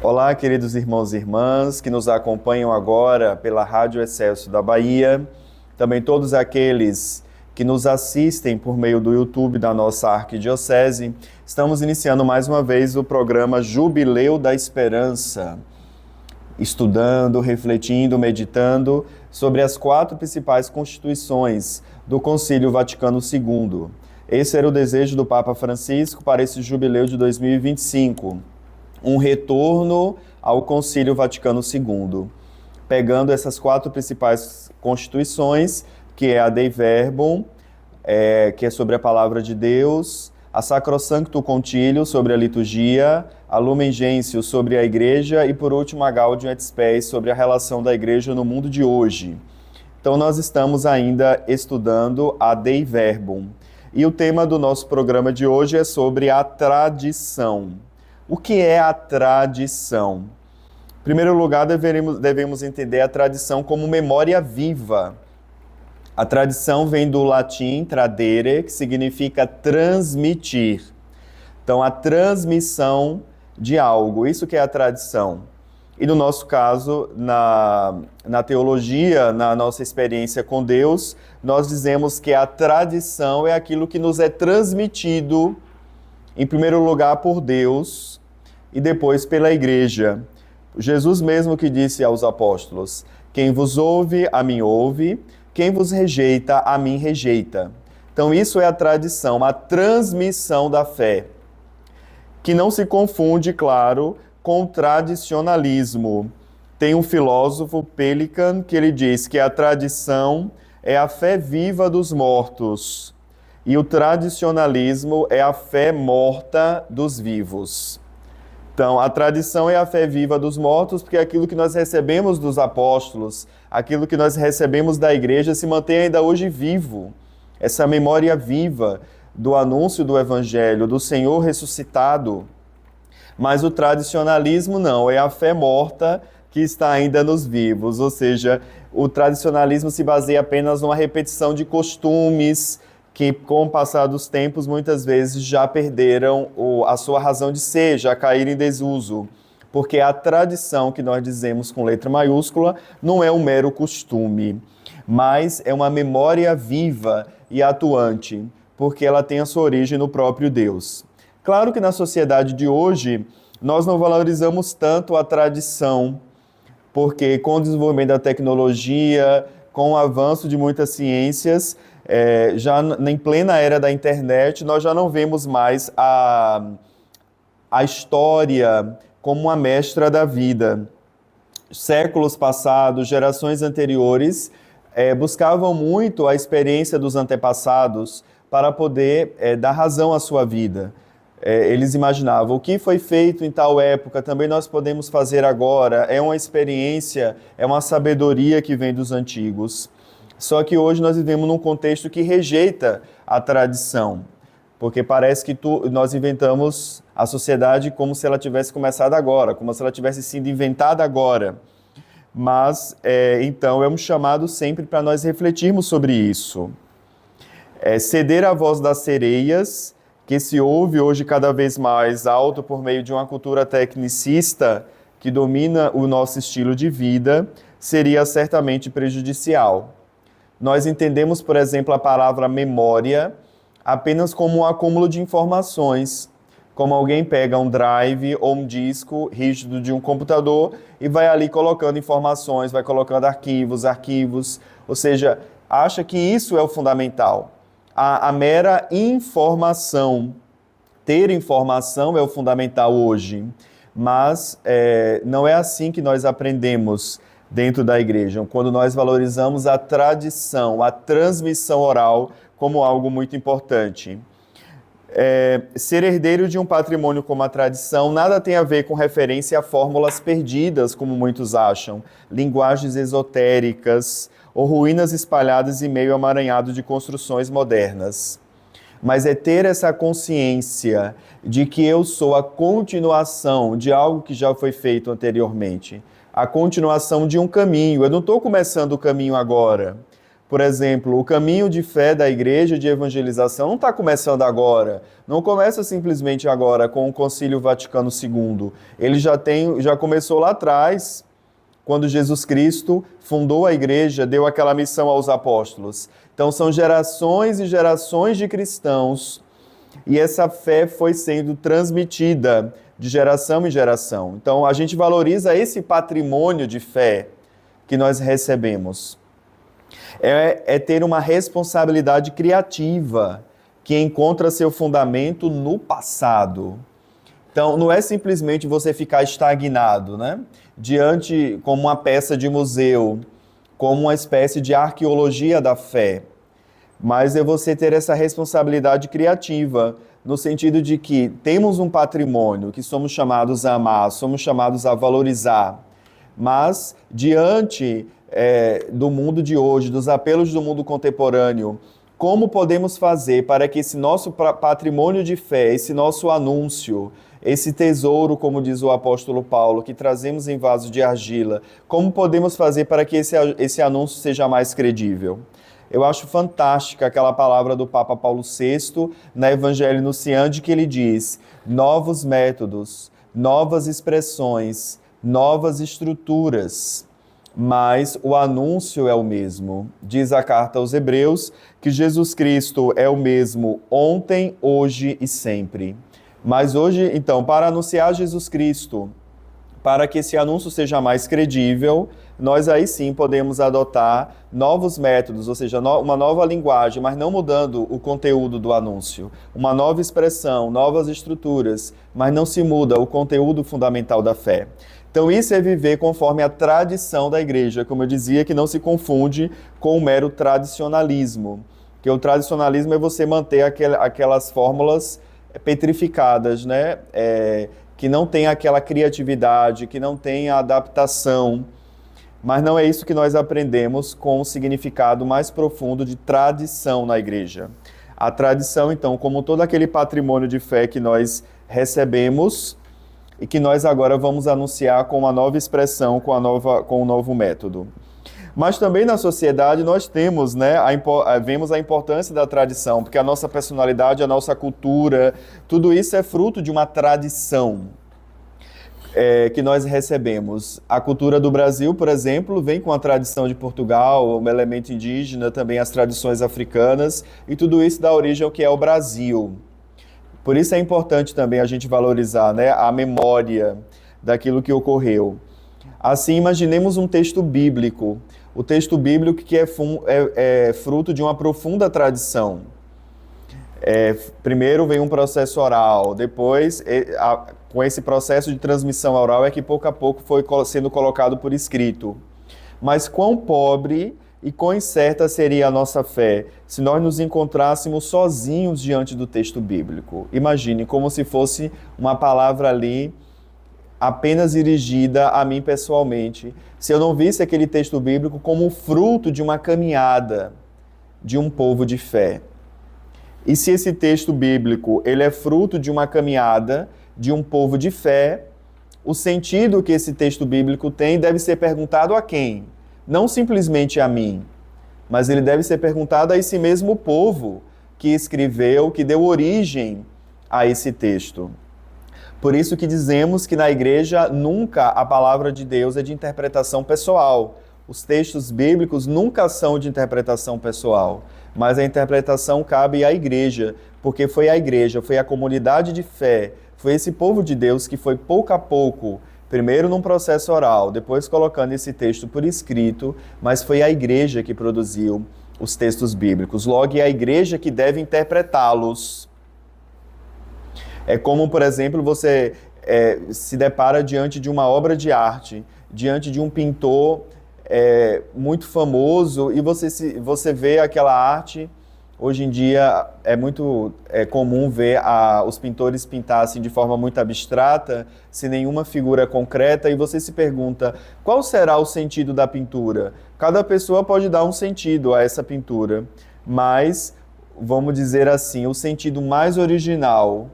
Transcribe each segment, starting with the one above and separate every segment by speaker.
Speaker 1: Olá, queridos irmãos e irmãs que nos acompanham agora pela Rádio Excelsior da Bahia, também todos aqueles que nos assistem por meio do YouTube da nossa Arquidiocese. Estamos iniciando mais uma vez o programa Jubileu da Esperança, estudando, refletindo, meditando sobre as 4 principais constituições do Concílio Vaticano II. Esse era o desejo do Papa Francisco para esse jubileu de 2025. Um retorno ao Concílio Vaticano II, pegando essas 4 principais constituições, que é a Dei Verbum, que é sobre a Palavra de Deus, a Sacrosancto Concilio, sobre a liturgia, a Lumen Gentium, sobre a Igreja, e por último a Gaudium et Spes, sobre a relação da Igreja no mundo de hoje. Então nós estamos ainda estudando a Dei Verbum. E o tema do nosso programa de hoje é sobre a tradição. O que é a tradição? Em primeiro lugar, devemos entender a tradição como memória viva. A tradição vem do latim tradere, que significa transmitir. Então, a transmissão de algo, isso que é a tradição. E no nosso caso, na teologia, na nossa experiência com Deus, nós dizemos que a tradição é aquilo que nos é transmitido, em primeiro lugar, por Deus e depois pela Igreja. Jesus mesmo que disse aos apóstolos: quem vos ouve, a mim ouve, quem vos rejeita, a mim rejeita. Então isso é a tradição, a transmissão da fé, que não se confunde, claro, com o tradicionalismo. Tem um filósofo, Pelikan, que ele diz que a tradição é a fé viva dos mortos e o tradicionalismo é a fé morta dos vivos. Então, a tradição é a fé viva dos mortos, porque aquilo que nós recebemos dos apóstolos, aquilo que nós recebemos da igreja se mantém ainda hoje vivo. Essa memória viva do anúncio do evangelho, do Senhor ressuscitado. Mas o tradicionalismo não, é a fé morta que está ainda nos vivos. Ou seja, o tradicionalismo se baseia apenas numa repetição de costumes, que com o passar dos tempos muitas vezes já perderam a sua razão de ser, já caíram em desuso. Porque a tradição, que nós dizemos com letra maiúscula, não é um mero costume, mas é uma memória viva e atuante, porque ela tem a sua origem no próprio Deus. Claro que na sociedade de hoje, nós não valorizamos tanto a tradição, porque com o desenvolvimento da tecnologia, com o avanço de muitas ciências, já em plena era da internet, nós já não vemos mais a história como uma mestra da vida. Séculos passados, gerações anteriores, buscavam muito a experiência dos antepassados para poder dar razão à sua vida. Eles imaginavam o que foi feito em tal época, também nós podemos fazer agora. É uma experiência, é uma sabedoria que vem dos antigos. Só que hoje nós vivemos num contexto que rejeita a tradição, porque parece que nós inventamos a sociedade como se ela tivesse começado agora, como se ela tivesse sido inventada agora. Mas, então, é um chamado sempre para nós refletirmos sobre isso. Ceder à voz das sereias, que se ouve hoje cada vez mais alto por meio de uma cultura tecnicista que domina o nosso estilo de vida, seria certamente prejudicial. Nós entendemos, por exemplo, a palavra memória apenas como um acúmulo de informações, como alguém pega um drive ou um disco rígido de um computador e vai ali colocando informações, vai colocando arquivos, ou seja, acha que isso é o fundamental. A mera informação, ter informação é o fundamental hoje, mas não é assim que nós aprendemos dentro da igreja, quando nós valorizamos a tradição, a transmissão oral como algo muito importante. Ser herdeiro de um patrimônio como a tradição nada tem a ver com referência a fórmulas perdidas, como muitos acham, linguagens esotéricas ou ruínas espalhadas em meio amaranhado de construções modernas. Mas é ter essa consciência de que eu sou a continuação de algo que já foi feito anteriormente, a continuação de um caminho. Eu não estou começando o caminho agora, Por exemplo, o caminho de fé da igreja de evangelização não está começando agora, não começa simplesmente agora com o Concílio Vaticano II. Ele já começou lá atrás, quando Jesus Cristo fundou a igreja, deu aquela missão aos apóstolos. Então são gerações e gerações de cristãos e essa fé foi sendo transmitida de geração em geração. Então a gente valoriza esse patrimônio de fé que nós recebemos. É ter uma responsabilidade criativa que encontra seu fundamento no passado. Então, não é simplesmente você ficar estagnado, né? Diante, como uma peça de museu, como uma espécie de arqueologia da fé. Mas é você ter essa responsabilidade criativa, no sentido de que temos um patrimônio que somos chamados a amar, somos chamados a valorizar. Mas, diante do mundo de hoje, dos apelos do mundo contemporâneo, como podemos fazer para que esse nosso patrimônio de fé, esse nosso anúncio, esse tesouro, como diz o apóstolo Paulo, que trazemos em vaso de argila, como podemos fazer para que esse anúncio seja mais credível? Eu acho fantástica aquela palavra do Papa Paulo VI na Evangelho Nunciante, que ele diz: novos métodos, novas expressões, novas estruturas, mas o anúncio é o mesmo. Diz a carta aos Hebreus que Jesus Cristo é o mesmo ontem, hoje e sempre. Mas hoje, então, para anunciar Jesus Cristo, para que esse anúncio seja mais credível, nós aí sim podemos adotar novos métodos, ou seja, uma nova linguagem, mas não mudando o conteúdo do anúncio. Uma nova expressão, novas estruturas, mas não se muda o conteúdo fundamental da fé. Então isso é viver conforme a tradição da igreja, como eu dizia, que não se confunde com o mero tradicionalismo. Que o tradicionalismo é você manter aquelas fórmulas petrificadas, né? Que não tem aquela criatividade, que não tem a adaptação. Mas não é isso que nós aprendemos com o significado mais profundo de tradição na igreja. A tradição, então, como todo aquele patrimônio de fé que nós recebemos e que nós agora vamos anunciar com uma nova expressão, com um novo método. Mas também na sociedade nós temos, né, vemos a importância da tradição, porque a nossa personalidade, a nossa cultura, tudo isso é fruto de uma tradição que nós recebemos. A cultura do Brasil, por exemplo, vem com a tradição de Portugal, um elemento indígena, também as tradições africanas, e tudo isso dá origem ao que é o Brasil. Por isso é importante também a gente valorizar, né, a memória daquilo que ocorreu. Assim, imaginemos um texto bíblico. O texto bíblico que é fruto de uma profunda tradição. Primeiro vem um processo oral, depois, com esse processo de transmissão oral, é que pouco a pouco foi sendo colocado por escrito. Mas quão pobre e quão incerta seria a nossa fé se nós nos encontrássemos sozinhos diante do texto bíblico. Imagine, como se fosse uma palavra ali apenas dirigida a mim pessoalmente, se eu não visse aquele texto bíblico como fruto de uma caminhada de um povo de fé. E se esse texto bíblico ele é fruto de uma caminhada de um povo de fé, o sentido que esse texto bíblico tem deve ser perguntado a quem? Não simplesmente a mim, mas ele deve ser perguntado a esse mesmo povo que escreveu, que deu origem a esse texto. Por isso que dizemos que na igreja nunca a palavra de Deus é de interpretação pessoal. Os textos bíblicos nunca são de interpretação pessoal, mas a interpretação cabe à igreja, porque foi a igreja, foi a comunidade de fé, foi esse povo de Deus que foi pouco a pouco, primeiro num processo oral, depois colocando esse texto por escrito, mas foi a igreja que produziu os textos bíblicos. Logo, é a igreja que deve interpretá-los. É como, por exemplo, você se depara diante de uma obra de arte, diante de um pintor muito famoso, e você vê aquela arte. Hoje em dia é muito comum ver os pintores pintassem de forma muito abstrata, sem nenhuma figura concreta, e você se pergunta, qual será o sentido da pintura? Cada pessoa pode dar um sentido a essa pintura, mas, vamos dizer assim, o sentido mais original,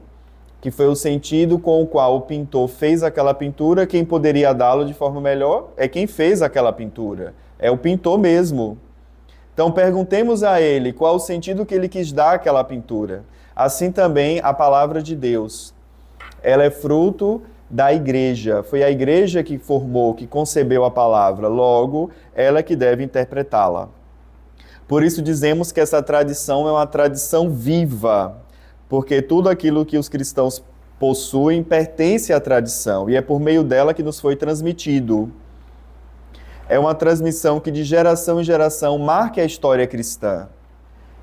Speaker 1: que foi o sentido com o qual o pintor fez aquela pintura, quem poderia dá-lo de forma melhor é quem fez aquela pintura, é o pintor mesmo. Então perguntemos a ele qual o sentido que ele quis dar àquela pintura. Assim também a palavra de Deus. Ela é fruto da igreja. Foi a igreja que formou, que concebeu a palavra. Logo, ela é que deve interpretá-la. Por isso dizemos que essa tradição é uma tradição viva, porque tudo aquilo que os cristãos possuem pertence à tradição e é por meio dela que nos foi transmitido. É uma transmissão que de geração em geração marca a história cristã.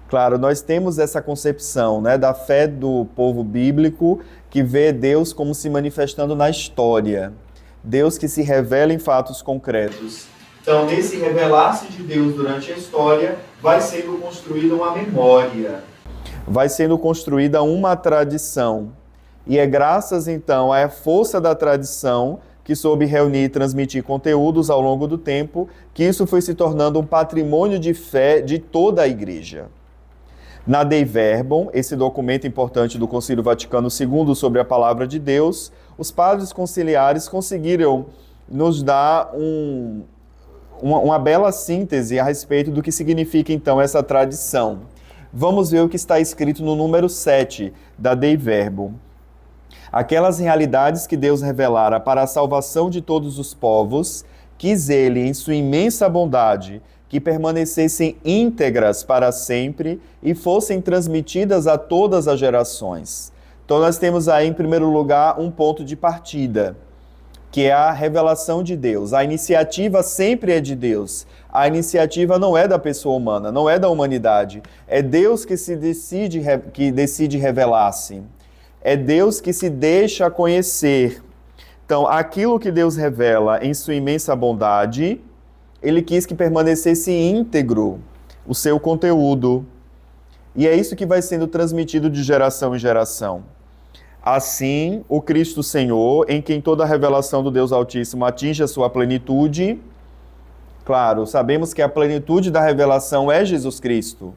Speaker 1: Claro, nós temos essa concepção, né, da fé do povo bíblico que vê Deus como se manifestando na história. Deus que se revela em fatos concretos. Então, nesse revelar-se de Deus durante a história, vai sendo construída uma memória. Vai sendo construída uma tradição. E é graças, então, à força da tradição que soube reunir e transmitir conteúdos ao longo do tempo, que isso foi se tornando um patrimônio de fé de toda a igreja. Na Dei Verbum, esse documento importante do Concílio Vaticano II sobre a Palavra de Deus, os padres conciliares conseguiram nos dar uma bela síntese a respeito do que significa, então, essa tradição. Vamos ver o que está escrito no número 7 da Dei Verbum. Aquelas realidades que Deus revelara para a salvação de todos os povos, quis ele, em sua imensa bondade, que permanecessem íntegras para sempre e fossem transmitidas a todas as gerações. Então nós temos aí, em primeiro lugar, um ponto de partida, que é a revelação de Deus. A iniciativa sempre é de Deus. A iniciativa não é da pessoa humana, não é da humanidade. É Deus que decide revelar-se. É Deus que se deixa conhecer. Então, aquilo que Deus revela em sua imensa bondade, ele quis que permanecesse íntegro o seu conteúdo. E é isso que vai sendo transmitido de geração em geração. Assim, o Cristo Senhor, em quem toda a revelação do Deus Altíssimo atinge a sua plenitude, claro, sabemos que a plenitude da revelação é Jesus Cristo.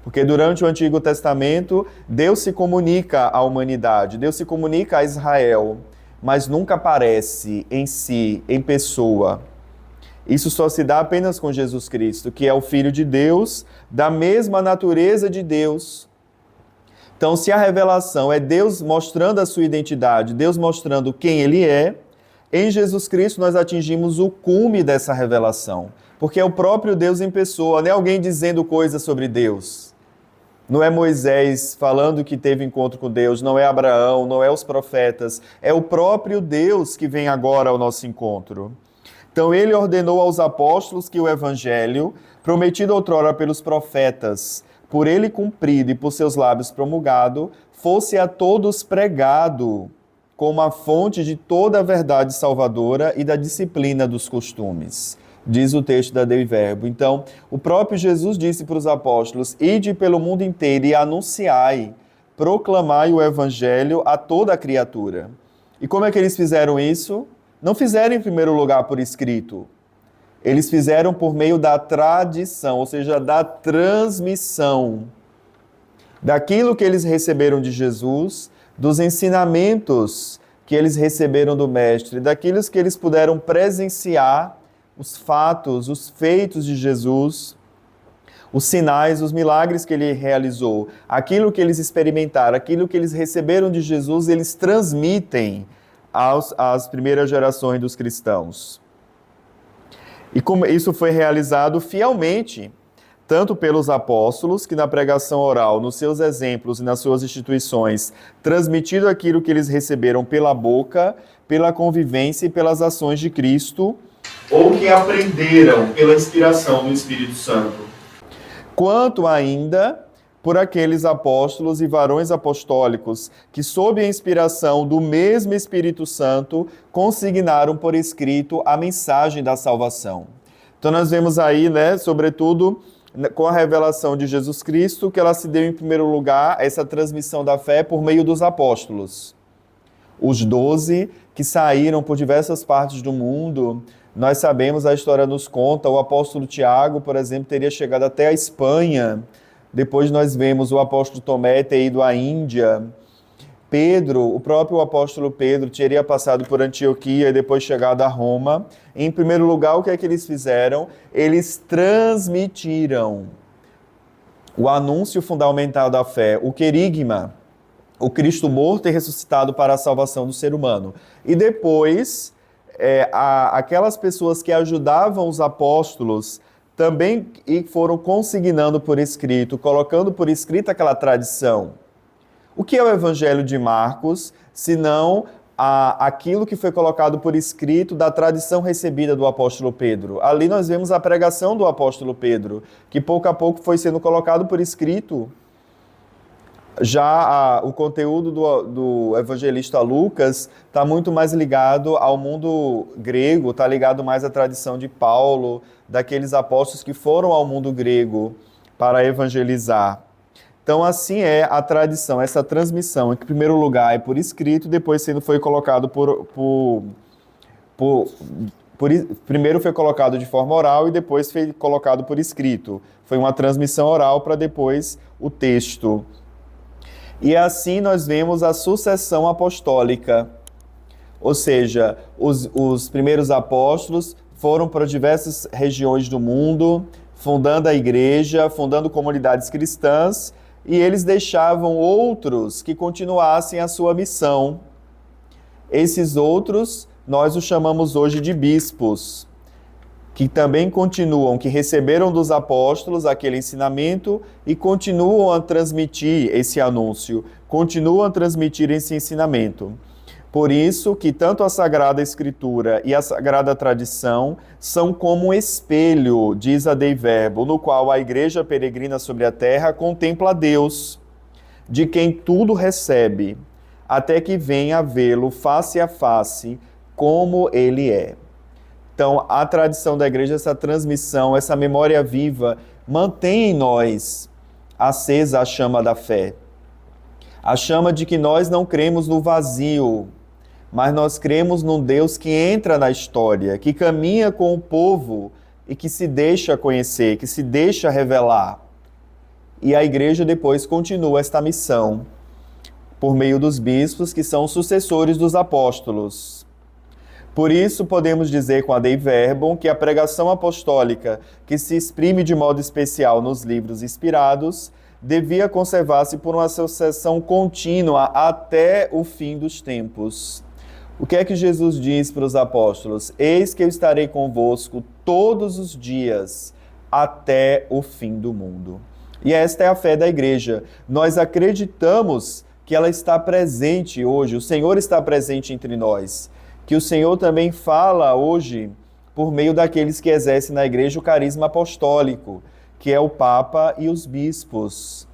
Speaker 1: Porque durante o Antigo Testamento, Deus se comunica à humanidade, Deus se comunica a Israel, mas nunca aparece em si, em pessoa. Isso só se dá apenas com Jesus Cristo, que é o Filho de Deus, da mesma natureza de Deus. Então, se a revelação é Deus mostrando a sua identidade, Deus mostrando quem Ele é, em Jesus Cristo nós atingimos o cume dessa revelação. Porque é o próprio Deus em pessoa, não é alguém dizendo coisas sobre Deus. Não é Moisés falando que teve encontro com Deus, não é Abraão, não é os profetas. É o próprio Deus que vem agora ao nosso encontro. Então ele ordenou aos apóstolos que o evangelho, prometido outrora pelos profetas, por ele cumprido e por seus lábios promulgado, fosse a todos pregado como a fonte de toda a verdade salvadora e da disciplina dos costumes. Diz o texto da Dei Verbum. Então, o próprio Jesus disse para os apóstolos: ide pelo mundo inteiro e anunciai, proclamai o evangelho a toda a criatura. E como é que eles fizeram isso? Não fizeram em primeiro lugar por escrito. Eles fizeram por meio da tradição, ou seja, da transmissão daquilo que eles receberam de Jesus, dos ensinamentos que eles receberam do Mestre, daquilo que eles puderam presenciar, os fatos, os feitos de Jesus, os sinais, os milagres que ele realizou, aquilo que eles experimentaram, aquilo que eles receberam de Jesus, eles transmitem às primeiras gerações dos cristãos. E como isso foi realizado fielmente, tanto pelos apóstolos, que na pregação oral, nos seus exemplos e nas suas instituições, transmitiram aquilo que eles receberam pela boca, pela convivência e pelas ações de Cristo, ou que aprenderam pela inspiração do Espírito Santo. Quanto ainda por aqueles apóstolos e varões apostólicos que, sob a inspiração do mesmo Espírito Santo, consignaram por escrito a mensagem da salvação. Então nós vemos aí, sobretudo, com a revelação de Jesus Cristo, que ela se deu em primeiro lugar, essa transmissão da fé por meio dos apóstolos. Os 12 que saíram por diversas partes do mundo. Nós sabemos, a história nos conta, o apóstolo Tiago, por exemplo, teria chegado até a Espanha. Depois nós vemos o apóstolo Tomé ter ido à Índia. Pedro, o próprio apóstolo Pedro, teria passado por Antioquia e depois chegado a Roma. Em primeiro lugar, o que é que eles fizeram? Eles transmitiram o anúncio fundamental da fé, o querigma, o Cristo morto e ressuscitado para a salvação do ser humano. E depois, aquelas pessoas que ajudavam os apóstolos também foram consignando por escrito, colocando por escrito aquela tradição. O que é o Evangelho de Marcos, senão aquilo que foi colocado por escrito da tradição recebida do apóstolo Pedro? Ali nós vemos a pregação do apóstolo Pedro, que pouco a pouco foi sendo colocado por escrito. Já o conteúdo do evangelista Lucas está muito mais ligado ao mundo grego, está ligado mais à tradição de Paulo, daqueles apóstolos que foram ao mundo grego para evangelizar. Então, assim é a tradição, essa transmissão, em primeiro lugar é por escrito, depois foi colocado primeiro foi colocado de forma oral e depois foi colocado por escrito. Foi uma transmissão oral para depois o texto. E assim nós vemos a sucessão apostólica, ou seja, os primeiros apóstolos foram para diversas regiões do mundo, fundando a igreja, fundando comunidades cristãs, e eles deixavam outros que continuassem a sua missão. Esses outros, nós os chamamos hoje de bispos, que também continuam, que receberam dos apóstolos aquele ensinamento e continuam a transmitir esse anúncio, continuam a transmitir esse ensinamento. Por isso que tanto a Sagrada Escritura e a Sagrada Tradição são como um espelho, diz a Dei Verbo, no qual a igreja peregrina sobre a terra contempla Deus, de quem tudo recebe, até que venha a vê-lo face a face, como ele é. Então, a tradição da igreja, essa transmissão, essa memória viva, mantém em nós acesa a chama da fé. A chama de que nós não cremos no vazio, mas nós cremos num Deus que entra na história, que caminha com o povo e que se deixa conhecer, que se deixa revelar. E a igreja depois continua esta missão por meio dos bispos, que são sucessores dos apóstolos. Por isso, podemos dizer com a Dei Verbum que a pregação apostólica, que se exprime de modo especial nos livros inspirados, devia conservar-se por uma sucessão contínua até o fim dos tempos. O que é que Jesus diz para os apóstolos? Eis que eu estarei convosco todos os dias, até o fim do mundo. E esta é a fé da igreja. Nós acreditamos que ela está presente hoje, o Senhor está presente entre nós, que o Senhor também fala hoje por meio daqueles que exercem na igreja o carisma apostólico, que é o Papa e os bispos,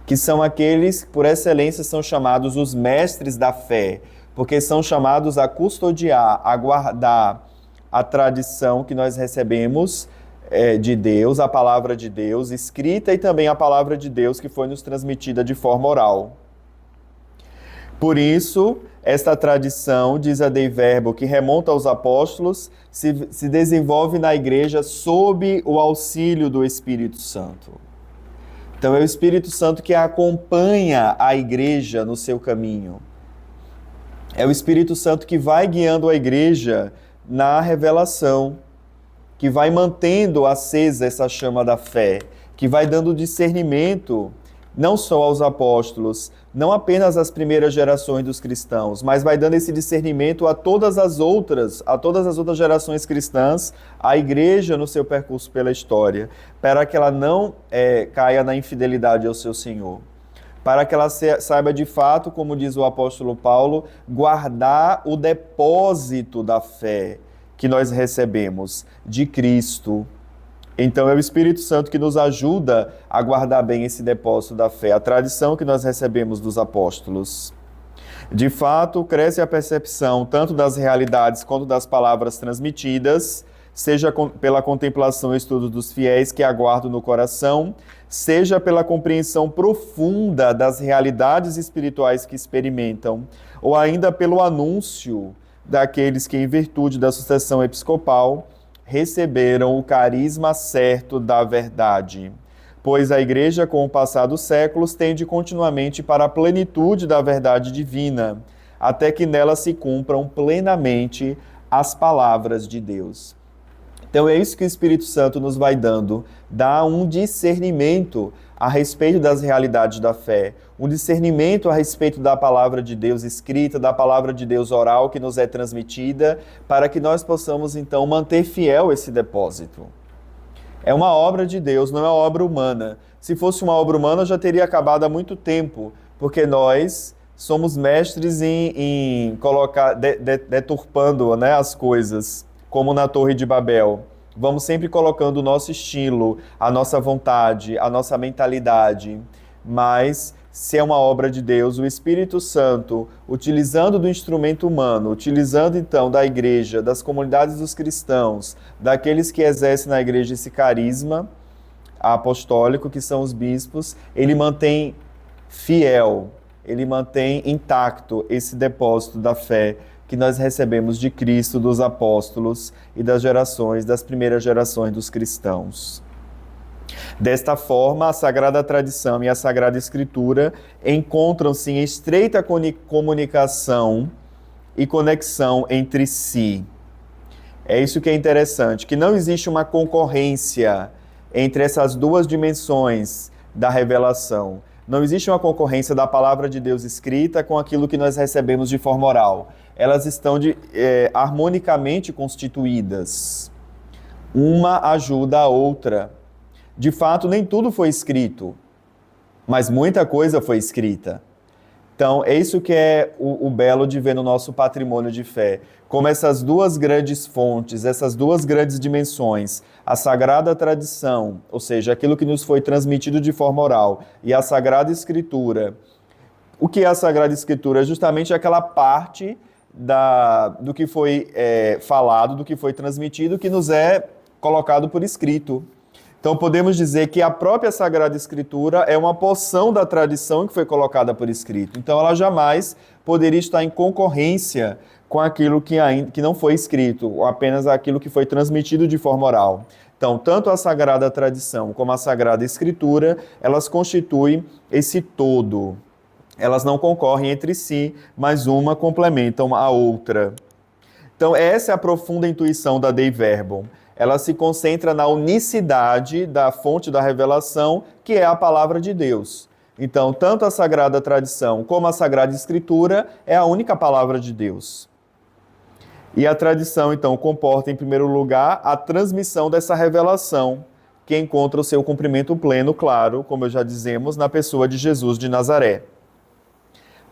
Speaker 1: que são aqueles que, por excelência, são chamados os mestres da fé, porque são chamados a custodiar, a guardar a tradição que nós recebemos de Deus, a palavra de Deus escrita e também a palavra de Deus que foi nos transmitida de forma oral. Por isso, esta tradição, diz a Dei Verbo, que remonta aos apóstolos, se desenvolve na igreja sob o auxílio do Espírito Santo. Então é o Espírito Santo que acompanha a igreja no seu caminho. É o Espírito Santo que vai guiando a igreja na revelação, que vai mantendo acesa essa chama da fé, que vai dando discernimento não só aos apóstolos, não apenas às primeiras gerações dos cristãos, mas vai dando esse discernimento a todas as outras gerações cristãs, à igreja no seu percurso pela história, para que ela não caia na infidelidade ao seu Senhor. Para que ela saiba de fato, como diz o apóstolo Paulo, guardar o depósito da fé que nós recebemos de Cristo. Então é o Espírito Santo que nos ajuda a guardar bem esse depósito da fé, a tradição que nós recebemos dos apóstolos. De fato, cresce a percepção tanto das realidades quanto das palavras transmitidas, seja pela contemplação e estudo dos fiéis que aguardam no coração, seja pela compreensão profunda das realidades espirituais que experimentam, ou ainda pelo anúncio daqueles que, em virtude da sucessão episcopal, receberam o carisma certo da verdade. pois a Igreja, com o passar dos séculos, tende continuamente para a plenitude da verdade divina, até que nela se cumpram plenamente as palavras de Deus. Então é isso que o Espírito Santo nos vai dando, dá um discernimento a respeito das realidades da fé, um discernimento a respeito da palavra de Deus escrita, da palavra de Deus oral que nos é transmitida, para que nós possamos então manter fiel esse depósito. É uma obra de Deus, não é uma obra humana. Se fosse uma obra humana, já teria acabado há muito tempo, porque nós somos mestres em colocar, deturpando, né, as coisas, como na Torre de Babel. Vamos sempre colocando o nosso estilo, a nossa vontade, a nossa mentalidade. Mas, se é uma obra de Deus, o Espírito Santo, utilizando do instrumento humano, utilizando então da igreja, das comunidades dos cristãos, daqueles que exercem na igreja esse carisma apostólico, que são os bispos, ele mantém fiel, ele mantém intacto esse depósito da fé que nós recebemos de Cristo, dos apóstolos e das gerações, das primeiras gerações dos cristãos. Desta forma, a Sagrada Tradição e a Sagrada Escritura encontram-se em estreita comunicação e conexão entre si. É isso que é interessante, que não existe uma concorrência entre essas duas dimensões da revelação. Não existe uma concorrência da palavra de Deus escrita com aquilo que nós recebemos de forma oral. Elas estão harmonicamente constituídas. Uma ajuda a outra. De fato, nem tudo foi escrito, mas muita coisa foi escrita. Então, é isso que é o belo de ver no nosso patrimônio de fé. Como essas duas grandes fontes, essas duas grandes dimensões, a Sagrada Tradição, ou seja, aquilo que nos foi transmitido de forma oral, e a Sagrada Escritura. O que é a Sagrada Escritura? É justamente aquela parte do que foi falado, do que foi transmitido, que nos é colocado por escrito. Então, podemos dizer que a própria Sagrada Escritura é uma porção da tradição que foi colocada por escrito. Então, ela jamais poderia estar em concorrência com aquilo que não foi escrito, ou apenas aquilo que foi transmitido de forma oral. Então, tanto a Sagrada Tradição como a Sagrada Escritura, elas constituem esse todo. Elas não concorrem entre si, mas uma complementa a outra. Então, essa é a profunda intuição da Dei Verbum. Ela se concentra na unicidade da fonte da revelação, que é a palavra de Deus. Então, tanto a Sagrada Tradição como a Sagrada Escritura é a única palavra de Deus. E a tradição, então, comporta, em primeiro lugar, a transmissão dessa revelação, que encontra o seu cumprimento pleno, claro, como já dizemos, na pessoa de Jesus de Nazaré.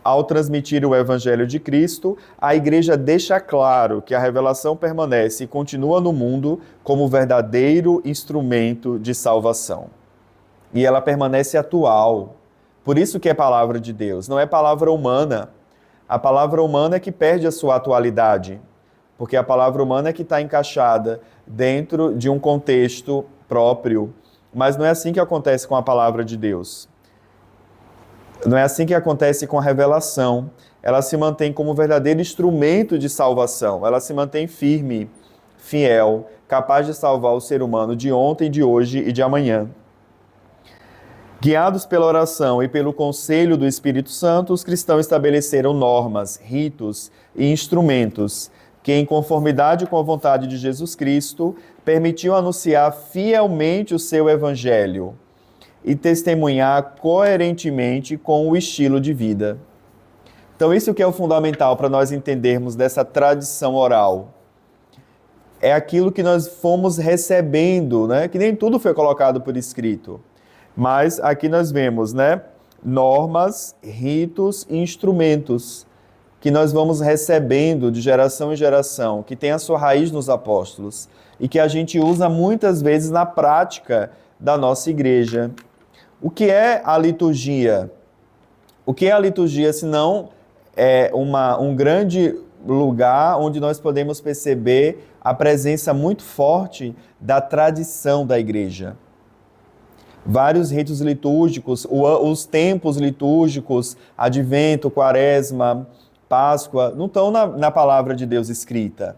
Speaker 1: Ao transmitir o Evangelho de Cristo, a Igreja deixa claro que a revelação permanece e continua no mundo como verdadeiro instrumento de salvação. E ela permanece atual. Por isso que é palavra de Deus, não é palavra humana. A palavra humana é que perde a sua atualidade, porque a palavra humana é que está encaixada dentro de um contexto próprio. Mas não é assim que acontece com a palavra de Deus. Não é assim que acontece com a revelação. Ela se mantém como verdadeiro instrumento de salvação. Ela se mantém firme, fiel, capaz de salvar o ser humano de ontem, de hoje e de amanhã. Guiados pela oração e pelo conselho do Espírito Santo, os cristãos estabeleceram normas, ritos e instrumentos que, em conformidade com a vontade de Jesus Cristo, permitiam anunciar fielmente o seu Evangelho e testemunhar coerentemente com o estilo de vida. Então, isso que é o fundamental para nós entendermos dessa tradição oral. É aquilo que nós fomos recebendo, né? Que nem tudo foi colocado por escrito. Mas aqui nós vemos, né? Normas, ritos e instrumentos que nós vamos recebendo de geração em geração, que tem a sua raiz nos apóstolos e que a gente usa muitas vezes na prática da nossa igreja. O que é a liturgia? O que é a liturgia, senão um grande lugar onde nós podemos perceber a presença muito forte da tradição da igreja. Vários ritos litúrgicos, os tempos litúrgicos, Advento, Quaresma, Páscoa, não estão na palavra de Deus escrita.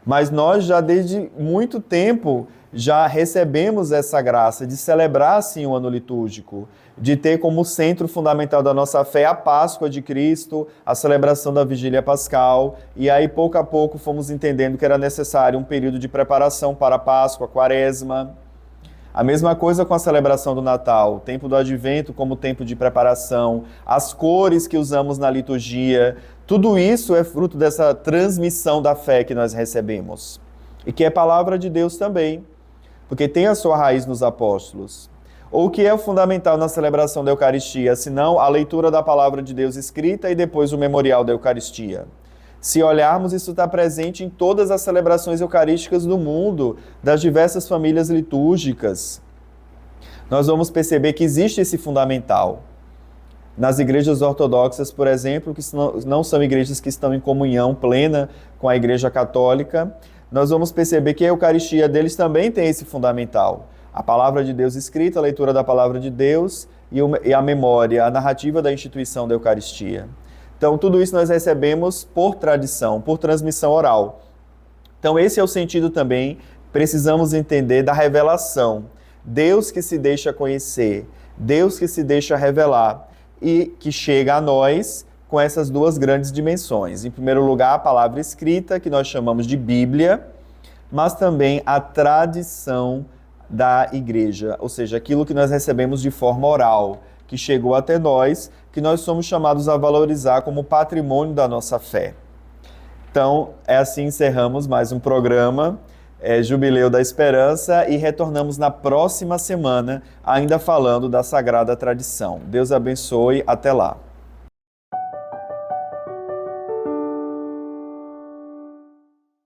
Speaker 1: Mas nós já desde muito tempo já recebemos essa graça de celebrar assim o ano litúrgico, de ter como centro fundamental da nossa fé a Páscoa de Cristo, a celebração da Vigília Pascal, e aí pouco a pouco fomos entendendo que era necessário um período de preparação para a Páscoa, a Quaresma. A mesma coisa com a celebração do Natal, o tempo do Advento como tempo de preparação, as cores que usamos na liturgia, tudo isso é fruto dessa transmissão da fé que nós recebemos. E que é palavra de Deus também, porque tem a sua raiz nos apóstolos. Ou o que é o fundamental na celebração da Eucaristia, senão a leitura da palavra de Deus escrita e depois o memorial da Eucaristia. Se olharmos, isso está presente em todas as celebrações eucarísticas do mundo, das diversas famílias litúrgicas. Nós vamos perceber que existe esse fundamental. Nas igrejas ortodoxas, por exemplo, que não são igrejas que estão em comunhão plena com a Igreja Católica, nós vamos perceber que a Eucaristia deles também tem esse fundamental. A palavra de Deus escrita, a leitura da palavra de Deus e a memória, a narrativa da instituição da Eucaristia. Então, tudo isso nós recebemos por tradição, por transmissão oral. Então, esse é o sentido também, precisamos entender da revelação. Deus que se deixa conhecer, Deus que se deixa revelar e que chega a nós com essas duas grandes dimensões. Em primeiro lugar, a palavra escrita, que nós chamamos de Bíblia, mas também a tradição da igreja, ou seja, aquilo que nós recebemos de forma oral, que chegou até nós, que nós somos chamados a valorizar como patrimônio da nossa fé. Então, assim encerramos mais um programa, Jubileu da Esperança, e retornamos na próxima semana, ainda falando da Sagrada Tradição. Deus abençoe, até lá.